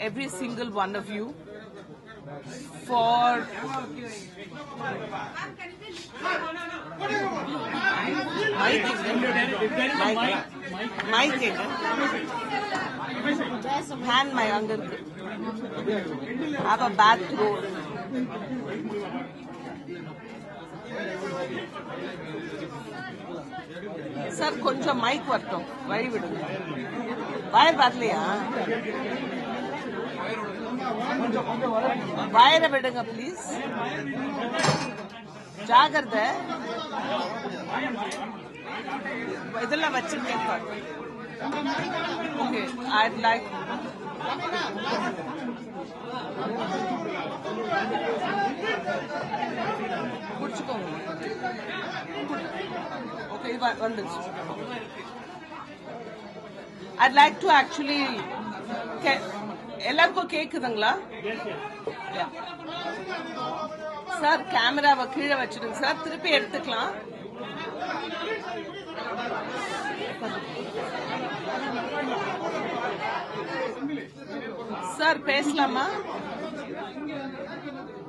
every single one of you for hand my under have a bad throat. Sir கொஞ்சம் mic வரட்டும் வழி விடுங்க wire வரலையா வயரை விடுங்க ப்ளீஸ் ஜாகிரதை இதெல்லாம் வச்சிருக்கேன் ஓகே I'd like குடிச்சுக்கோங்க ஓகே வந்துச்சு I'd like to actually எல்லாருக்கும் கேக்குதுங்களா சார் கேமராவை கீழே வச்சிடுங்க சார் திருப்பி எடுத்துக்கலாம் சார் பேசலாமா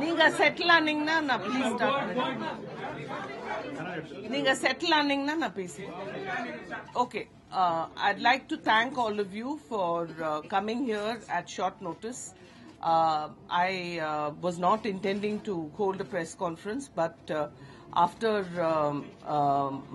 நீங்க செட்டில் ஆனீங்கன்னா நான் ப்ளீஸ் ஸ்டார்ட் நீங்க செட்டில் ஆனீங்கன்னா நான் பேசுவேன் okay I'd like to thank all of you for coming here at short notice. I was not intending to hold a press conference, but after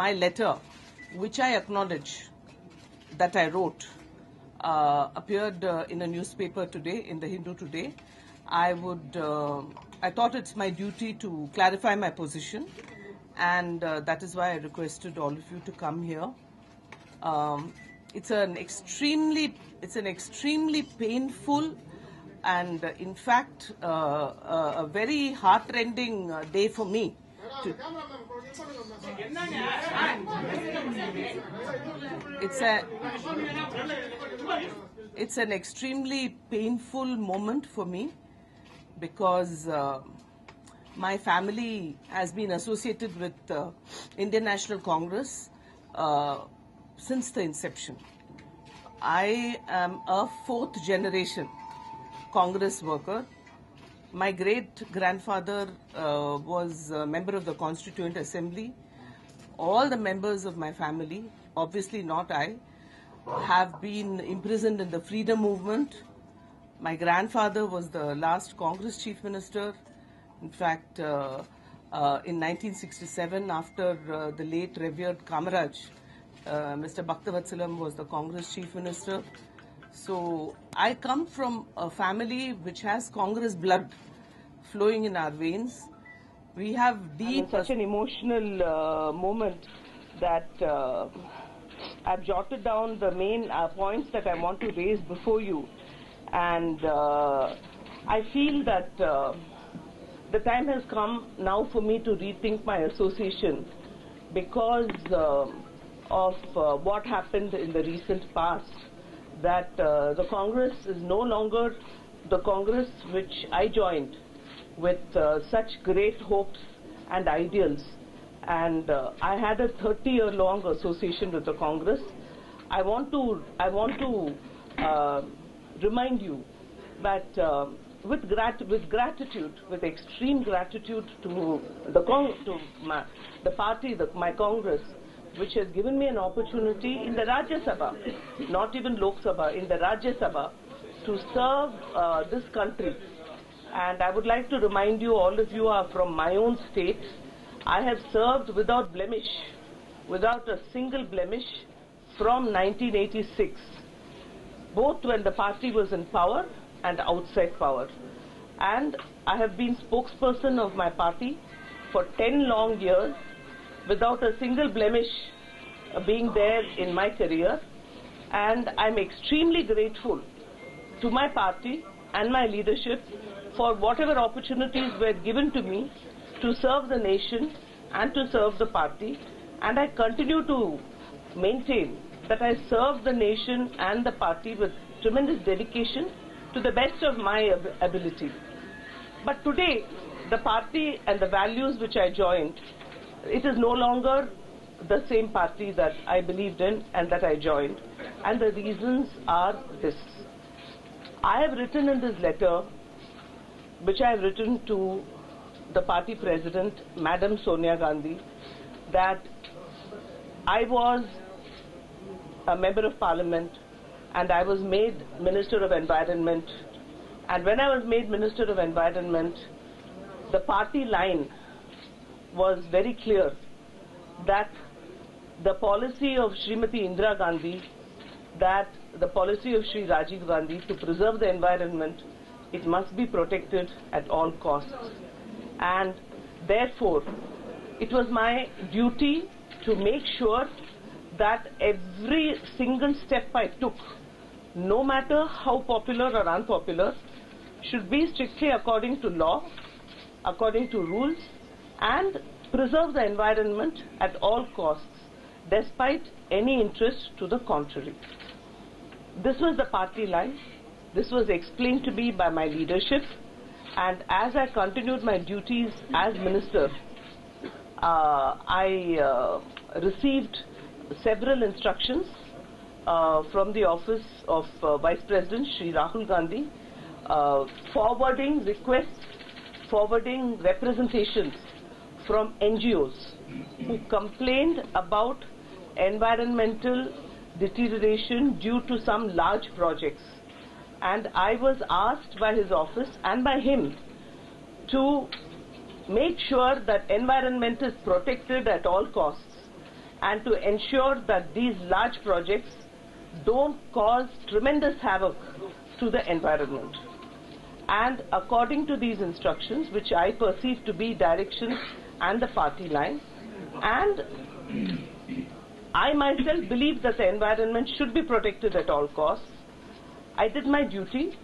my letter, which I acknowledge that I wrote, appeared in a newspaper today, in the Hindu today, I thought it's my duty to clarify my position, and that is why I requested all of you to come here. It's an extremely painful and in fact a very heart-rending day for me. It's an extremely painful moment for me because my family has been associated with Indian National Congress since the inception. I am a fourth generation Congress worker. My great-grandfather was a member of the Constituent Assembly. All the members of my family, obviously not I, have been imprisoned in the freedom movement. My grandfather was the last Congress chief minister. In fact, in 1967, after the late revered Kamaraj, Mr. Bhaktavatsalam was the Congress chief minister. So I come from a family which has Congress blood flowing in our veins. We have such an emotional moment that I've jotted down the main points that I want to raise before you. And I feel that the time has come now for me to rethink my association because of what happened in the recent past, that the Congress is no longer the Congress which I joined with such great hopes and ideals. And I had a 30-year-long association with the Congress. I want to remind you that with gratitude, with extreme gratitude to the party, my Congress, which has given me an opportunity in the Rajya Sabha, not even Lok Sabha, in the Rajya Sabha, to serve this country. And I would like to remind you, all of you are from my own state. I have served without blemish, without a single blemish, from 1986, both when the party was in power and outside power. And I have been spokesperson of my party for 10 long years, without a single blemish being there in my career. And I'm extremely grateful to my party and my leadership for whatever opportunities were given to me to serve the nation and to serve the party. And I continue to maintain that I serve the nation and the party with tremendous dedication to the best of my ability. But today, the party and the values which I joined, it is no longer the same party that I believed in and that I joined. And the reasons are this. I have written in this letter, which I have written to the party president, Madam Sonia Gandhi, that I was a member of parliament and I was made Minister of Environment. And when I was made Minister of Environment, the party line was very clear that the policy of Srimati Indira Gandhi, that the policy of Sri Rajiv Gandhi to preserve the environment, it must be protected at all costs. And therefore, it was my duty to make sure that every single step I took, no matter how popular or unpopular, should be strictly according to law, according to rules, and preserve the environment at all costs, despite any interest to the contrary. This was the party line. This was explained to me by my leadership, and as I continued my duties as minister, I received several instructions from the office of Vice President Sri Rahul Gandhi, forwarding requests, forwarding representations from NGOs who complained about environmental deterioration due to some large projects. And I was asked by his office and by him to make sure that environment is protected at all costs and to ensure that these large projects don't cause tremendous havoc to the environment. And according to these instructions, which I perceive to be directions and the party line, and I myself believe that the environment should be protected at all costs, I did my duty,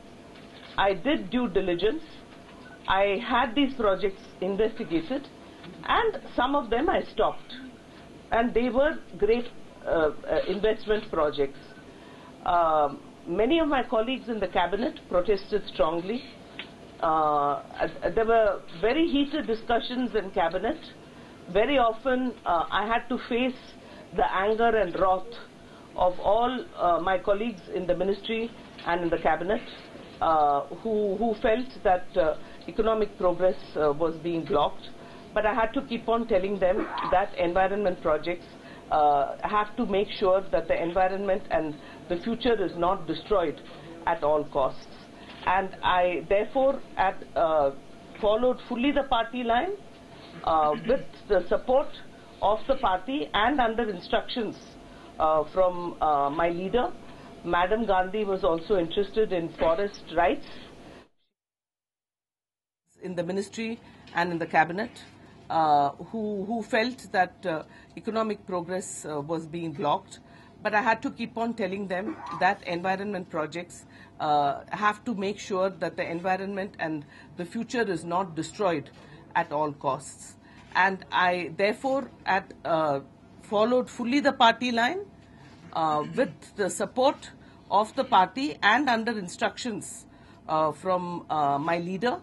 I did due diligence, I had these projects investigated, and some of them I stopped. And they were great investment projects. Many of my colleagues in the cabinet protested strongly. There were very heated discussions in cabinet. Very often I had to face the anger and wrath of all my colleagues in the ministry and in the cabinet who felt that economic progress was being blocked. But I had to keep on telling them that environment projects have to make sure that the environment and the future is not destroyed at all costs. And I therefore followed fully the party line with the support of the party and under instructions from my leader. Madam Gandhi was also interested in forest rights in the ministry and in the cabinet, who felt that economic progress was being blocked. But I had to keep on telling them that environment projects have to make sure that the environment and the future is not destroyed at all costs. And I therefore followed fully the party line with the support of the party and under instructions from my leader.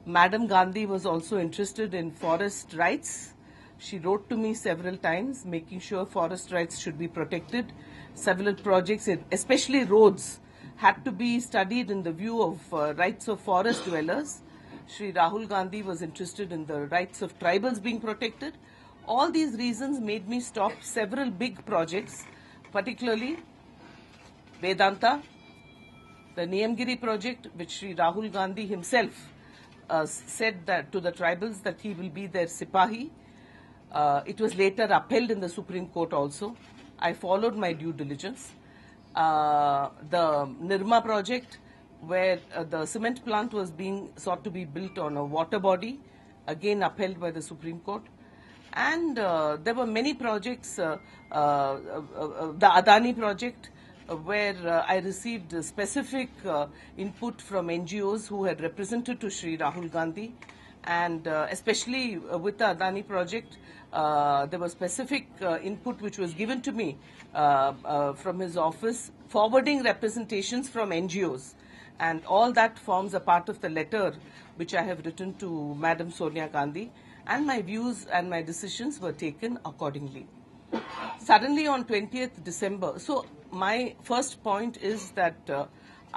Madam Gandhi was also interested in forest rights. She wrote to me several times, making sure forest rights should be protected. Several projects, especially roads, had to be studied in the view of rights of forest dwellers. Sri Rahul Gandhi was interested in the rights of tribals being protected. All these reasons made me stop several big projects, particularly Vedanta, the Niyamgiri project, which Sri Rahul Gandhi himself said that to the tribals that he will be their Sipahi. It was later upheld in the Supreme Court also. I followed my due diligence. The Nirma project, where the cement plant was being sought to be built on a water body, again upheld by the Supreme Court. And there were many projects, the Adani project, where I received specific input from NGOs who had represented to Sri Rahul Gandhi. And especially with the Adani project, there was specific input which was given to me from his office, forwarding representations from NGOs. And all that forms a part of the letter which I have written to Madam Sonia Gandhi. And my views and my decisions were taken accordingly. Suddenly on 20th December, so my first point is that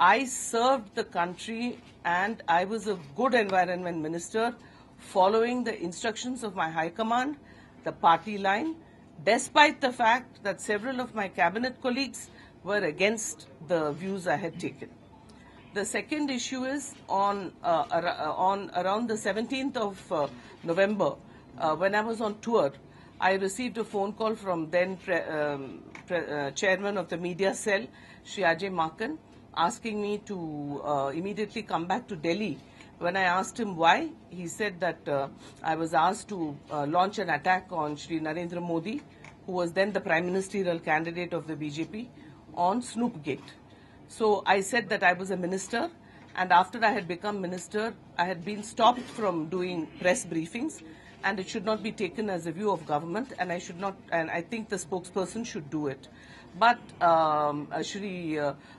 I served the country and I was a good environment minister, following the instructions of my high command, the party line, despite the fact that several of my cabinet colleagues were against the views I had taken. The second issue is on around the 17th of November, when I was on tour, I received a phone call from then chairman of the media cell, Shri Ajay Maken, asking me to immediately come back to Delhi. When I asked him why, he said that I was asked to launch an attack on Shri Narendra Modi, who was then the prime ministerial candidate of the BJP, on Snoopgate. So I said that I was a minister, and after I had become minister, I had been stopped from doing press briefings, and it should not be taken as a view of government, and I think the spokesperson should do it. But Shri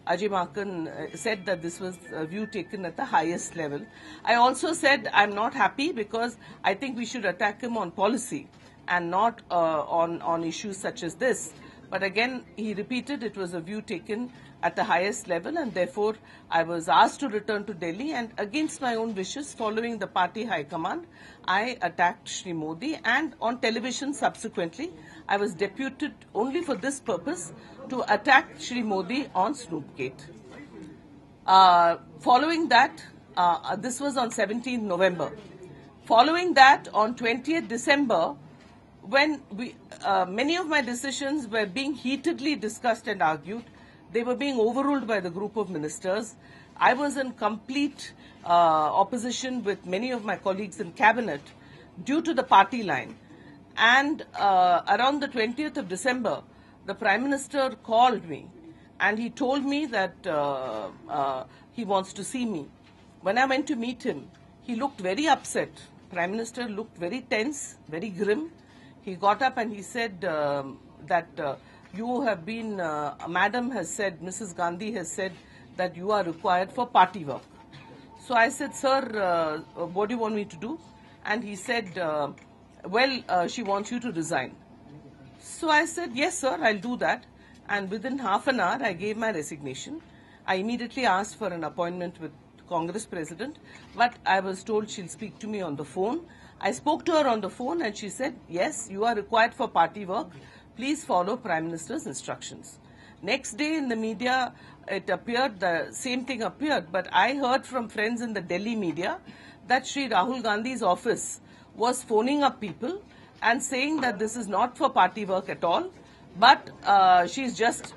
Ajay Maken said that this was a view taken at the highest level. I also said I'm not happy because I think we should attack him on policy and not on issues such as this. But again, he repeated it was a view taken at the highest level, and therefore I was asked to return to Delhi, and against my own wishes, following the party high command, I attacked Shri Modi, and on television subsequently, I was deputed only for this purpose to attack Shri Modi on Snoopgate. Following that, this was on 17th November. Following that, on 20th December, when many of my decisions were being heatedly discussed and argued, they were being overruled by the group of ministers. I was in complete opposition with many of my colleagues in cabinet due to the party line. And around the 20th of December, the Prime Minister called me and he told me that he wants to see me. When I went to meet him, he looked very upset. Prime Minister looked very tense, very grim. He got up and he said that you have been, Madam has said, Mrs. Gandhi has said that you are required for party work. So I said, sir, what do you want me to do? And he said, well, she wants you to resign. So I said, yes, sir, I'll do that. And within half an hour, I gave my resignation. I immediately asked for an appointment with Congress President, but I was told she'll speak to me on the phone. I spoke to her on the phone and she said, yes, you are required for party work. Please follow Prime Minister's instructions. Next day in the media, it appeared, the same thing appeared, but I heard from friends in the Delhi media that Shri Rahul Gandhi's office was phoning up people and saying that this is not for party work at all, but she's just,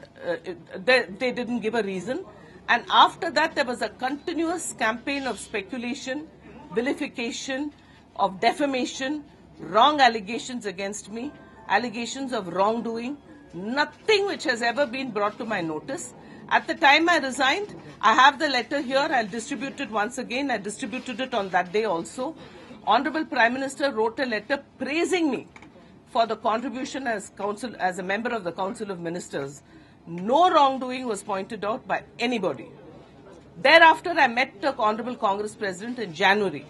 they didn't give a reason. And after that, there was a continuous campaign of speculation, vilification, of defamation, wrong allegations against me, allegations of wrongdoing, nothing which has ever been brought to my notice. At the time I resigned, I have the letter here, I'll distribute it once again. I distributed it on that day also. Honorable Prime Minister wrote a letter praising me for the contribution as a member of the Council of Ministers. No wrongdoing was pointed out by anybody. Thereafter, I met the Honorable Congress President in January.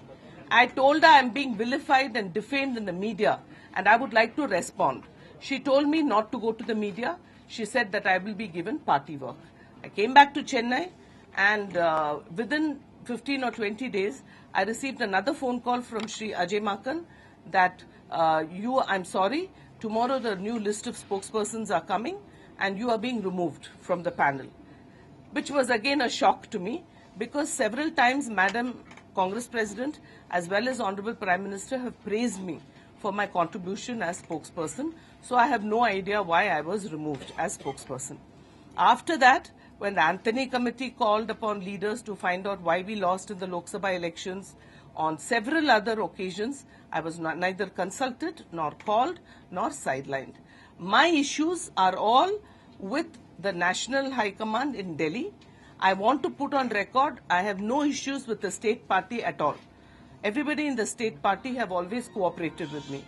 I told her I'm being vilified and defamed in the media and I would like to respond. She told me not to go to the media. She said that I will be given party work. I came back to Chennai and within 15 or 20 days, I received another phone call from Shri Ajay Maken that I'm sorry, tomorrow the new list of spokespersons are coming and you are being removed from the panel, which was again a shock to me because several times Madam Congress President as well as Honorable Prime Minister have praised me for my contribution as spokesperson. So I have no idea why I was removed as spokesperson. After that, when the Anthony Committee called upon leaders to find out why we lost in the Lok Sabha elections, on several other occasions, I was neither consulted, nor called, nor sidelined. My issues are all with the National High Command in Delhi. I want to put on record, I have no issues with the state party at all. Everybody in the state party have always cooperated with me.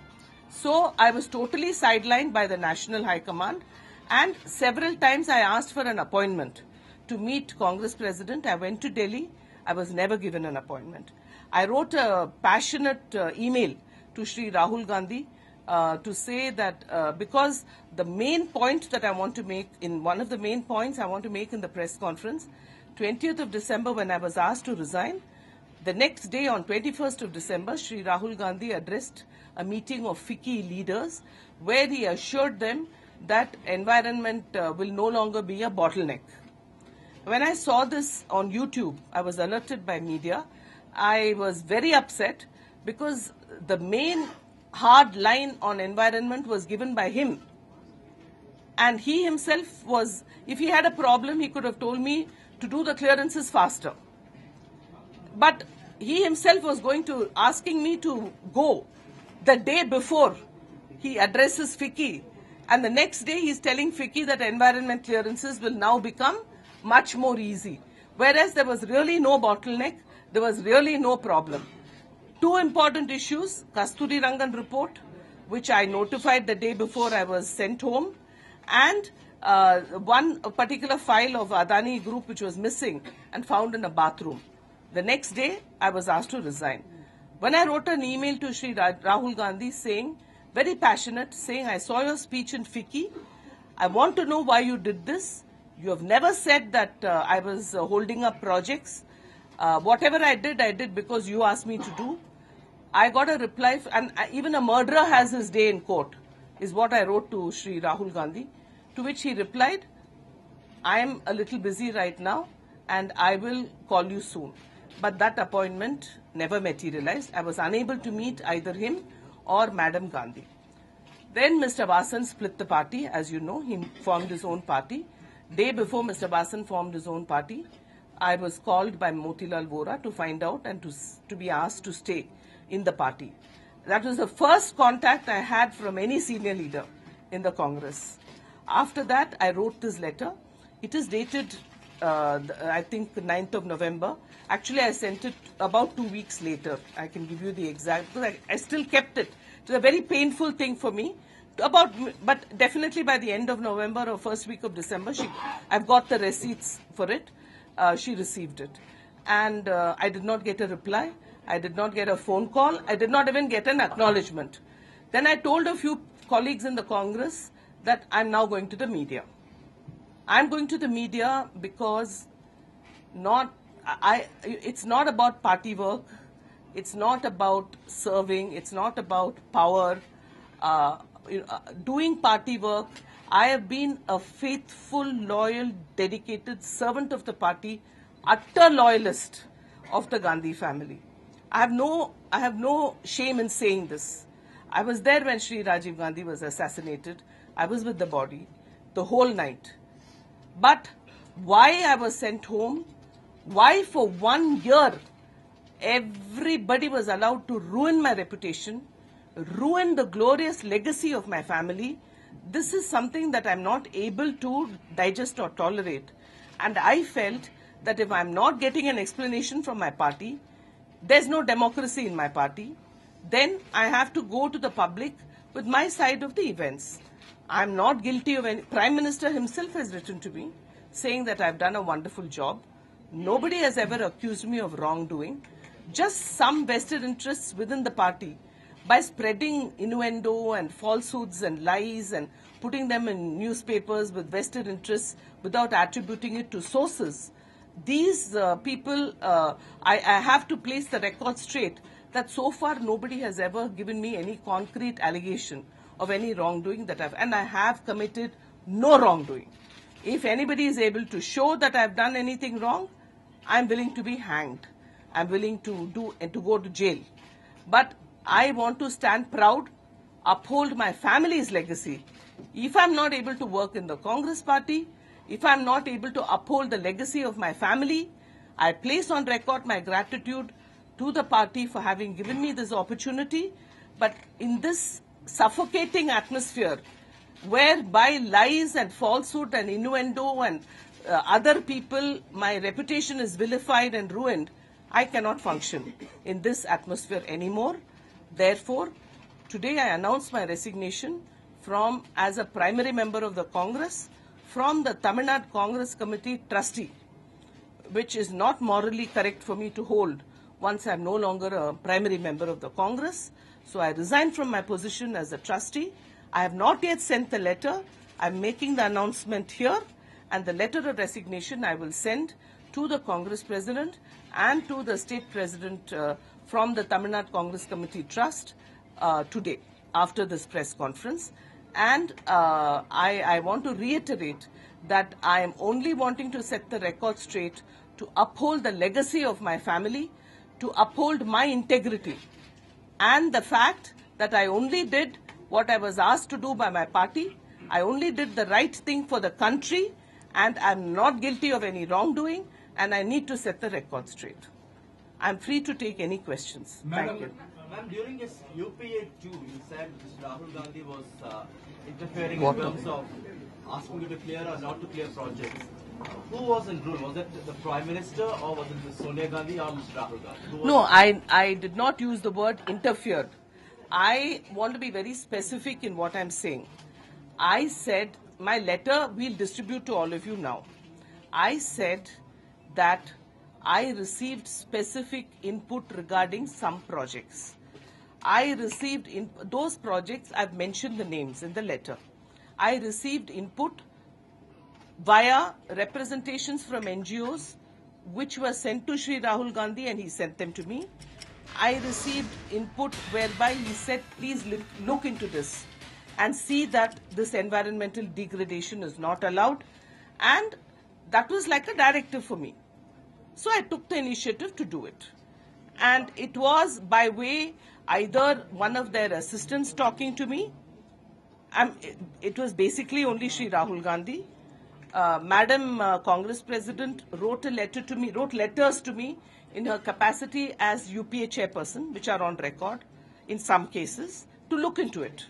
So I was totally sidelined by the National High Command and several times I asked for an appointment to meet Congress President. I went to Delhi. I was never given an appointment. I wrote a passionate email to Shri Rahul Gandhi to say that because the main point that I want to make, in one of the main points I want to make in the press conference, 20th of December, when I was asked to resign, the next day, on 21st of December, Shri Rahul Gandhi addressed a meeting of FICCI leaders where he assured them that environment will no longer be a bottleneck. When I saw this on YouTube, I was alerted by media. I was very upset because the main hard line on environment was given by him. And he himself was, if he had a problem, he could have told me to do the clearances faster. But he himself was asking me to go the day before he addresses FICCI. And the next day he's telling FICCI that environment clearances will now become much more easy. Whereas there was really no bottleneck, there was really no problem. Two important issues, Kasturi Rangan report, which I notified the day before I was sent home, and one particular file of Adani Group which was missing and found in a bathroom. The next day, I was asked to resign. When I wrote an email to Shri Rahul Gandhi saying, very passionate, saying, I saw your speech in FICCI. I want to know why you did this. You have never said that I was holding up projects. Whatever I did because you asked me to do. I got a reply, and even a murderer has his day in court, is what I wrote to Shri Rahul Gandhi, to which he replied, I am a little busy right now and I will call you soon. But that appointment never materialized. I was unable to meet either him or Madam Gandhi. Then Mr. Vasan split the party. As you know, he formed his own party. Day before Mr. Vasan formed his own party, I was called by Motilal Vora to find out and to be asked to stay in the party. That was the first contact I had from any senior leader in the Congress. After that, I wrote this letter. It is dated, I think, 9th of November. Actually, I sent it about 2 weeks later. I can give you the exact, because I still kept it. It was a very painful thing for me. But definitely by the end of November or first week of December, I've got the receipts for it. She received it. And I did not get a reply. I did not get a phone call. I did not even get an acknowledgement. Then I told a few colleagues in the Congress that I'm now going to the media. I'm going to the media because it's not about party work. It's not about serving. It's not about power. Doing party work. I have been a faithful, loyal, dedicated servant of the party, utter loyalist of the Gandhi family. I have no shame in saying this. I was there when Shri Rajiv Gandhi was assassinated. I was with the body the whole night. But why I was sent home, why for 1 year everybody was allowed to ruin my reputation, ruin the glorious legacy of my family, this is something that I'm not able to digest or tolerate. And I felt that if I'm not getting an explanation from my party, there's no democracy in my party, then I have to go to the public with my side of the events. I'm not guilty of any. Prime Minister himself has written to me saying that I've done a wonderful job. Nobody has ever accused me of wrongdoing. Just some vested interests within the party, by spreading innuendo and falsehoods and lies and putting them in newspapers with vested interests without attributing it to sources. These people, I have to place the record straight that so far nobody has ever given me any concrete allegation of any wrongdoing and I have committed no wrongdoing. If anybody is able to show that I have done anything wrong, I am willing to be hanged. I am willing to go to jail. But I want to stand proud, uphold my family's legacy. If I'm not able to work in the Congress party, if I'm not able to uphold the legacy of my family, I place on record my gratitude to the party for having given me this opportunity. But in this suffocating atmosphere, where by lies and falsehood and innuendo and other people, my reputation is vilified and ruined, I cannot function in this atmosphere anymore. Therefore, today I announce my resignation as a primary member of the Congress from the Tamil Nadu Congress Committee trustee, which is not morally correct for me to hold once I am no longer a primary member of the Congress. So I resign from my position as a trustee. I have not yet sent the letter. I am making the announcement here, and the letter of resignation I will send to the Congress President and to the State President from the Tamil Nadu Congress Committee Trust today after this press conference. And I want to reiterate that I am only wanting to set the record straight to uphold the legacy of my family, to uphold my integrity, and the fact that I only did what I was asked to do by my party. I only did the right thing for the country, and I'm not guilty of any wrongdoing, and I need to set the record straight. I'm free to take any questions. Thank you. Ma'am, during his UPA 2, you said Mr. Rahul Gandhi was interfering in terms of asking you to clear or not to clear projects. Who was in rule? Was it the Prime Minister or was it Ms. Sonia Gandhi or Mr. Rahul Gandhi? No, I did not use the word interfered. I want to be very specific in what I'm saying. I said, my letter we'll distribute to all of you now. I said that I received specific input regarding some projects. I received those projects, I've mentioned the names in the letter. I received input via representations from NGOs which were sent to Shri Rahul Gandhi and he sent them to me. I received input whereby he said, please look into this and see that this environmental degradation is not allowed. And that was like a directive for me. So I took the initiative to do it. And it was by way either one of their assistants talking to me. It was basically only Shri Rahul Gandhi. Madam Congress President wrote letters to me in her capacity as UPA chairperson, which are on record in some cases, to look into it.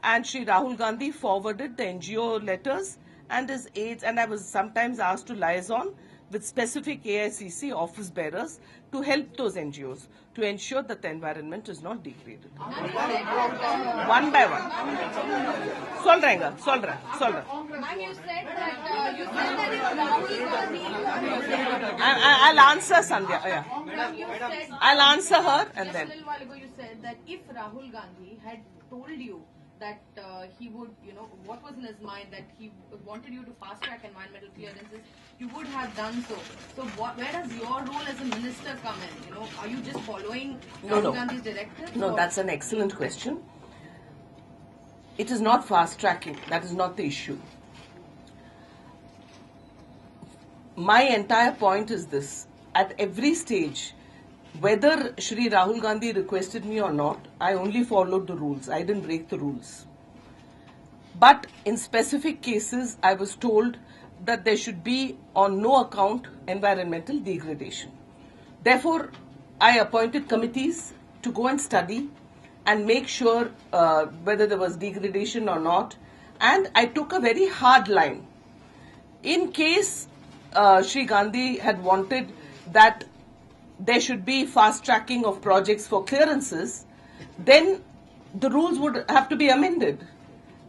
And Shri Rahul Gandhi forwarded the NGO letters and his aides, and I was sometimes asked to liaison with specific AICC office bearers to help those NGOs to ensure that the environment is not degraded. One by one. Solranga. Ma'am, you said that if Rahul Gandhi... I'll answer Sandhya. Yeah. Ma'am, you said... I'll answer her and then... Just a little while ago you said that if Rahul Gandhi had told you that he would, what was in his mind, that he wanted you to fast-track environmental clearances, you would have done so. So where does your role as a minister come in? Are you just following Rahul Gandhi's directives? No, that's an excellent question. It is not fast-tracking. That is not the issue. My entire point is this. At every stage, whether Shri Rahul Gandhi requested me or not, I only followed the rules. I didn't break the rules. But in specific cases, I was told that there should be on no account environmental degradation. Therefore, I appointed committees to go and study and make sure whether there was degradation or not. And I took a very hard line. In case Shri Gandhi had wanted that there should be fast tracking of projects for clearances, then the rules would have to be amended.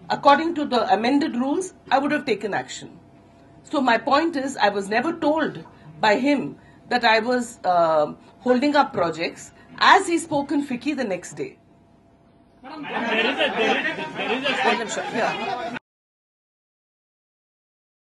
According to the amended rules, I would have taken action. So my point is, I was never told by him that I was holding up projects, as he spoke in FICCI the next day. There is a